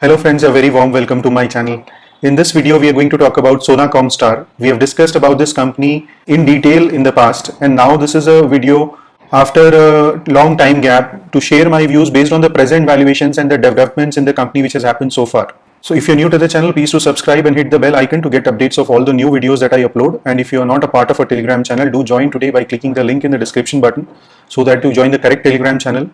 Hello friends, a very warm welcome to my channel. In this video, we are going to talk about Sona Comstar. We have discussed about this company in detail in the past, and now this is a video after a long time gap to share my views based on the present valuations and the developments in the company which has happened so far. So if you're new to the channel, please do subscribe and hit the bell icon to get updates of all the new videos that I upload. And if you are not a part of a Telegram channel, do join today by clicking the link in the description button so that you join the correct Telegram channel.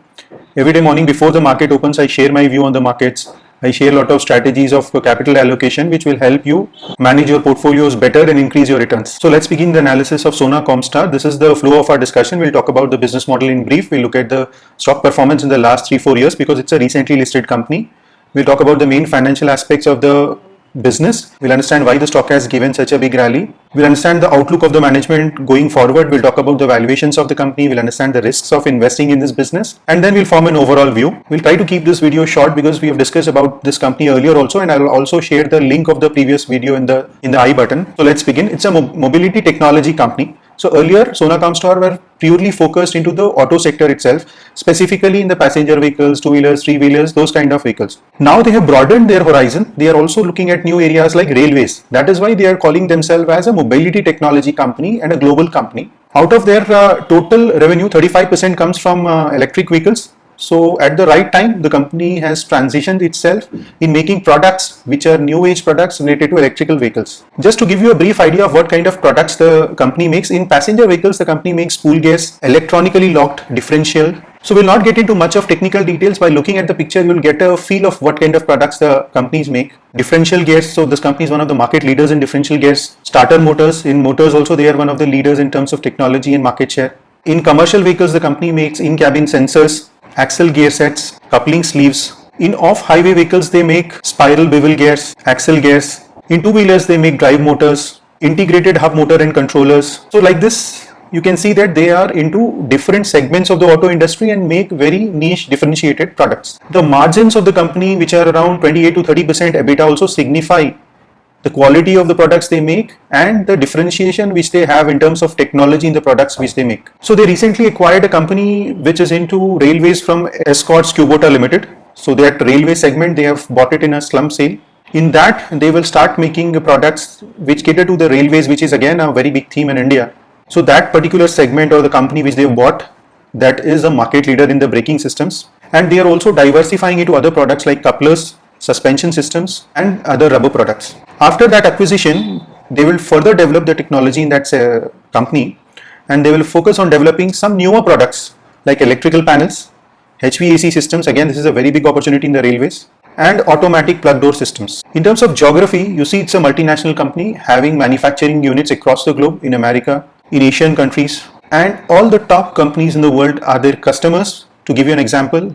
Every day morning before the market opens, I share my view on the markets. I share a lot of strategies of capital allocation which will help you manage your portfolios better and increase your returns. So let's begin the analysis of Sona Comstar. This is the flow of our discussion. We'll talk about the business model in brief. We'll look at the stock performance in the last 3-4 years because it's a recently listed company. We'll talk about the main financial aspects of the business. We'll understand why the stock has given such a big rally. We'll understand the outlook of the management going forward. We'll talk about the valuations of the company. We'll understand the risks of investing in this business, and then we'll form an overall view. We'll try to keep this video short because we have discussed about this company earlier also, and I'll also share the link of the previous video in the I button. So let's begin. It's a mobility technology company. So earlier, Sona Comstar were purely focused into the auto sector itself, specifically in the passenger vehicles, two-wheelers, three-wheelers, those kind of vehicles. Now they have broadened their horizon. They are also looking at new areas like railways. That is why they are calling themselves as a mobility technology company and a global company. Out of their total revenue, 35% comes from electric vehicles. So at the right time, the company has transitioned itself in making products which are new age products related to electrical vehicles. Just to give you a brief idea of what kind of products the company makes, in passenger vehicles, the company makes spool gas, electronically locked differential. So we'll not get into much of technical details. By looking at the picture, you'll get a feel of what kind of products the companies make. Differential gears, so this company is one of the market leaders in differential gears. Starter motors, in motors also they are one of the leaders in terms of technology and market share. In commercial vehicles, the company makes in-cabin sensors, axle gear sets, coupling sleeves. In off-highway vehicles, they make spiral bevel gears, axle gears. In two-wheelers, they make drive motors, integrated hub motor and controllers. So like this, you can see that they are into different segments of the auto industry and make very niche differentiated products. The margins of the company, which are around 28 to 30% EBITDA, also signify the quality of the products they make and the differentiation which they have in terms of technology in the products which they make. So they recently acquired a company which is into railways from Escorts Kubota Limited. So that railway segment, they have bought it in a slump sale. In that, they will start making products which cater to the railways, which is again a very big theme in India. So that particular segment or the company which they have bought, that is a market leader in the braking systems. And they are also diversifying into other products like couplers, suspension systems and other rubber products. After that acquisition, they will further develop the technology in that company, and they will focus on developing some newer products like electrical panels, HVAC systems. Again, this is a very big opportunity in the railways, and automatic plug door systems. In terms of geography, you see it's a multinational company having manufacturing units across the globe, in America, in Asian countries, and all the top companies in the world are their customers. To give you an example,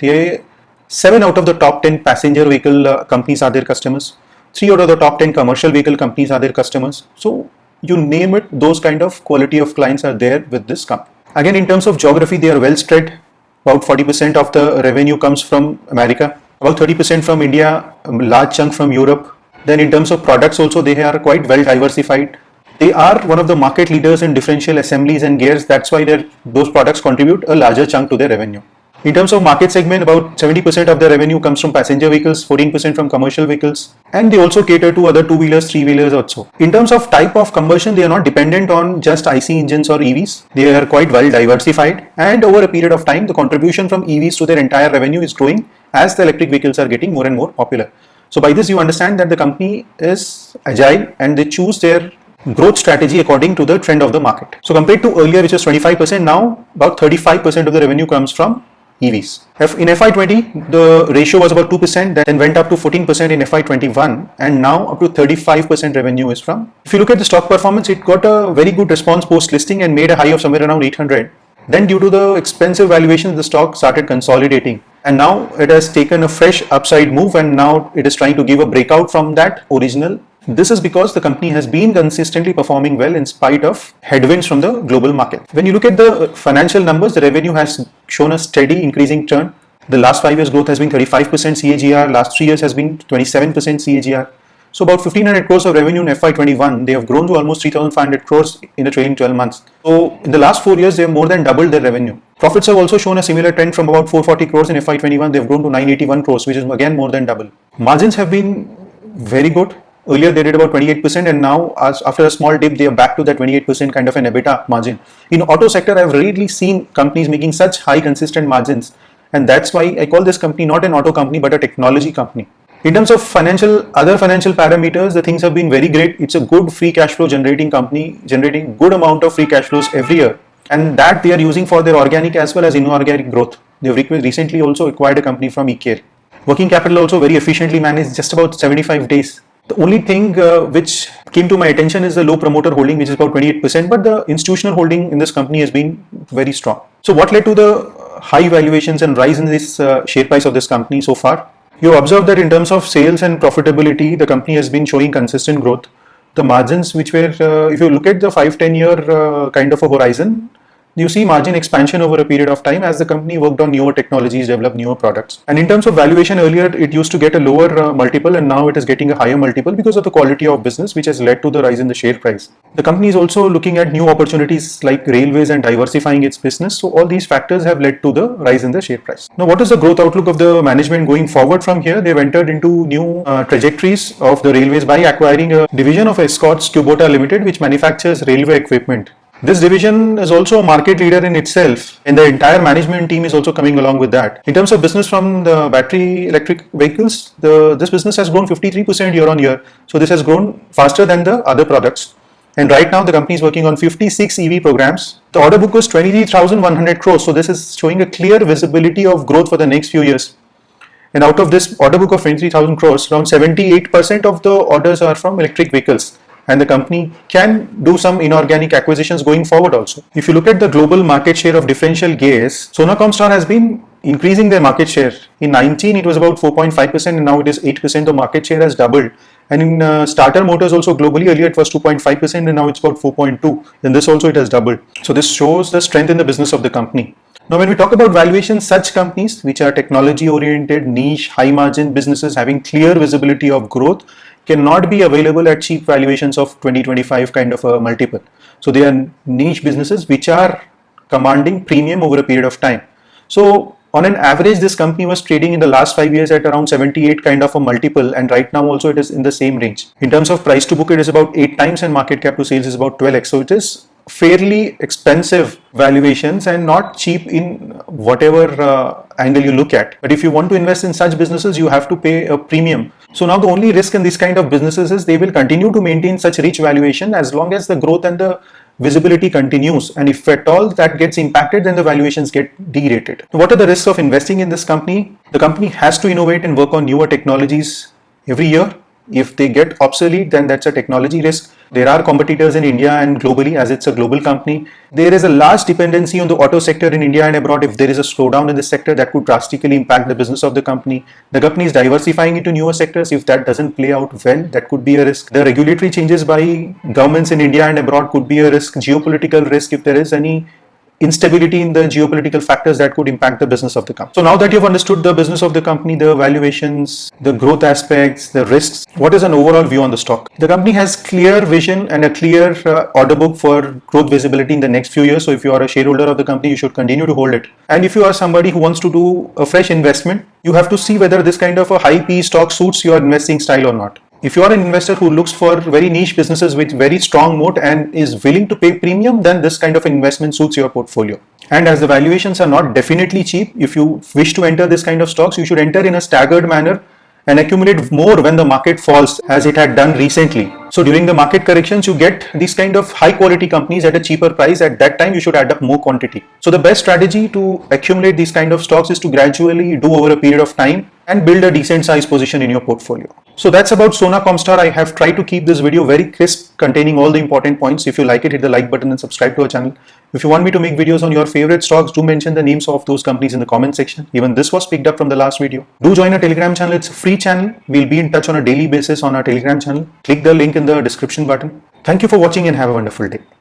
7 out of the top 10 passenger vehicle companies are their customers. 3 out of the top 10 commercial vehicle companies are their customers. So you name it, those kind of quality of clients are there with this company. Again, in terms of geography, they are well spread. About 40% of the revenue comes from America, about 30% from India, a large chunk from Europe. Then in terms of products also, they are quite well diversified. They are one of the market leaders in differential assemblies and gears. That's why those products contribute a larger chunk to their revenue. In terms of market segment, about 70% of the revenue comes from passenger vehicles, 14% from commercial vehicles, and they also cater to other two-wheelers, three-wheelers also. In terms of type of combustion, they are not dependent on just IC engines or EVs. They are quite well diversified, and over a period of time, the contribution from EVs to their entire revenue is growing as the electric vehicles are getting more and more popular. So by this, you understand that the company is agile and they choose their growth strategy according to the trend of the market. So compared to earlier, which was 25%, now about 35% of the revenue comes from EVs. In FY20, the ratio was about 2%, then went up to 14% in FY21, and now up to 35% revenue is from. If you look at the stock performance, it got a very good response post listing and made a high of somewhere around 800. Then due to the expensive valuations, the stock started consolidating, and now it has taken a fresh upside move, and now it is trying to give a breakout from that original. This is because the company has been consistently performing well in spite of headwinds from the global market. When you look at the financial numbers, the revenue has shown a steady increasing trend. The last 5 years growth has been 35% CAGR, last 3 years has been 27% CAGR. So about 1500 crores of revenue in FY21, they have grown to almost 3500 crores in the trailing 12 months. So in the last 4 years, they have more than doubled their revenue. Profits have also shown a similar trend from about 440 crores in FY21, they've grown to 981 crores, which is again more than double. Margins have been very good. Earlier they did about 28%, and now after a small dip, they are back to that 28% kind of an EBITDA margin. In auto sector, I've rarely seen companies making such high consistent margins, and that's why I call this company not an auto company but a technology company. In terms of other financial parameters, the things have been very great. It's a good free cash flow generating company, generating good amount of free cash flows every year, and that they are using for their organic as well as inorganic growth. They've recently also acquired a company from EKL. Working capital also very efficiently managed, just about 75 days. The only thing which came to my attention is the low promoter holding, which is about 28%, but the institutional holding in this company has been very strong. So what led to the high valuations and rise in this share price of this company so far? You observe that in terms of sales and profitability, the company has been showing consistent growth. The margins which were, if you look at the 5-10 year kind of a horizon, you see margin expansion over a period of time as the company worked on newer technologies, developed newer products. And in terms of valuation, earlier it used to get a lower multiple, and now it is getting a higher multiple because of the quality of business, which has led to the rise in the share price. The company is also looking at new opportunities like railways and diversifying its business. So all these factors have led to the rise in the share price. Now, what is the growth outlook of the management going forward from here? They've entered into new trajectories of the railways by acquiring a division of Escorts Kubota Limited, which manufactures railway equipment. This division is also a market leader in itself, and the entire management team is also coming along with that. In terms of business from the battery electric vehicles, this business has grown 53% year on year. So this has grown faster than the other products. And right now the company is working on 56 EV programs. The order book was 23,100 crores. So this is showing a clear visibility of growth for the next few years. And out of this order book of 23,000 crores, around 78% of the orders are from electric vehicles. And the company can do some inorganic acquisitions going forward also. If you look at the global market share of differential gears, Sona Comstar has been increasing their market share. In 19, it was about 4.5%, and now it is 8%. The market share has doubled. And in starter motors also globally, earlier it was 2.5%, and now it's about 4.2%. In this also it has doubled. So this shows the strength in the business of the company. Now, when we talk about valuation, such companies which are technology-oriented, niche, high-margin businesses having clear visibility of growth cannot be available at cheap valuations of 20-25 kind of a multiple. So they are niche businesses which are commanding premium over a period of time. So on an average, this company was trading in the last 5 years at around 78 kind of a multiple, and right now also it is in the same range. In terms of price to book, it is about 8 times, and market cap to sales is about 12x. So it is fairly expensive valuations and not cheap in whatever angle you look at. But if you want to invest in such businesses, you have to pay a premium. So now the only risk in this kind of businesses is they will continue to maintain such rich valuation as long as the growth and the visibility continues, and if at all that gets impacted, then the valuations get derated. What are the risks of investing in this company? The company has to innovate and work on newer technologies every year. If they get obsolete, then that's a technology risk. There are competitors in India and globally, as it's a global company. There is a large dependency on the auto sector in India and abroad. If there is a slowdown in this sector, that could drastically impact the business of the company. The company is diversifying into newer sectors. If that doesn't play out well, that could be a risk. The regulatory changes by governments in India and abroad could be a risk. Geopolitical risk, if there is any instability in the geopolitical factors, that could impact the business of the company. So now that you've understood the business of the company, the valuations, the growth aspects, the risks, what is an overall view on the stock? The company has clear vision and a clear order book for growth visibility in the next few years. So if you are a shareholder of the company, you should continue to hold it. And if you are somebody who wants to do a fresh investment, you have to see whether this kind of a high PE stock suits your investing style or not. If you are an investor who looks for very niche businesses with very strong moat and is willing to pay premium, then this kind of investment suits your portfolio. And as the valuations are not definitely cheap, if you wish to enter this kind of stocks, you should enter in a staggered manner and accumulate more when the market falls, as it had done recently. So during the market corrections, you get these kind of high quality companies at a cheaper price. At that time, you should add up more quantity. So the best strategy to accumulate these kind of stocks is to gradually do over a period of time and build a decent size position in your portfolio. So that's about Sona Comstar. I have tried to keep this video very crisp, containing all the important points. If you like it, hit the like button and subscribe to our channel. If you want me to make videos on your favorite stocks, do mention the names of those companies in the comment section. Even this was picked up from the last video. Do join our Telegram channel. It's a free channel. We'll be in touch on a daily basis on our Telegram channel. Click the link in the description button. Thank you for watching and have a wonderful day.